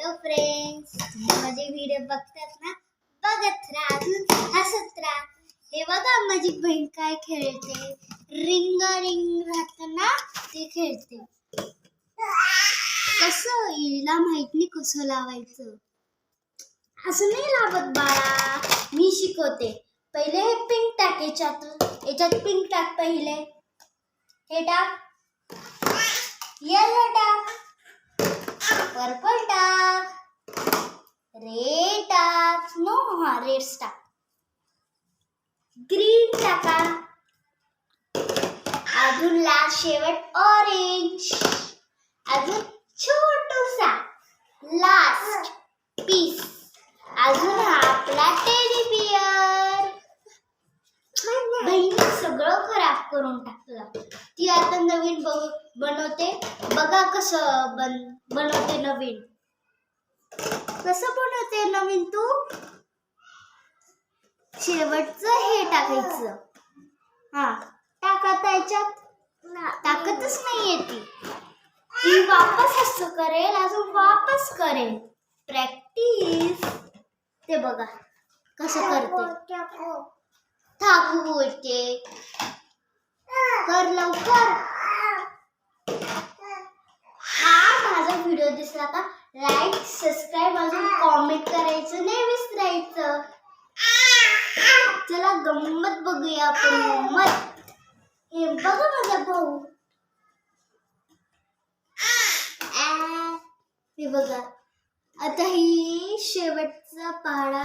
Hello friends, तुम्ही माझे video बघतात ना, बघत राहा, हसत राहा. हे बघा माझी बहीण काय खेळते, रिंग रिंग राहतं ना ते खेळते. कसं हिला माहित नाही कसं लावायचं. असं नाही लावत बाळा, मी शिकवते. पहिले हे पिंक टाक, याच्यात पिंक टाक. पहिले हे टाक, येलो टाक, पर्पल टाक, रेड टाक. नो, हा रेड्स टाक. ग्रीन टाका. अजून लास्ट शेवट ऑरेंज. अजून छोटूसा लास्ट पीस. अजून हा आपला टेडी बियर. बहिणी सगळं खराब करून टाकलं. ती आता नवीन बनवते. बघा कसं बनवते नवीन. कसं बनवते नवीन तू? शेवटचं हे टाकायचं. हा टाका. त्याच्यात टाकतच नाहीये ती वापस असं करेल, अजून वापस करेल. प्रॅक्टिस. ते बघा कसं करते. थांबू बोलते. कर लवकर. हा माझा व्हिडिओ दिसला का लाईक, सबस्क्राईब, अजून कॉमेंट करायचं नाही विसरायचं. चला गंमत बघूया आपण. गंमत हे बघा माझा भाऊ. हे बघा आता ही शेवटचा पाडा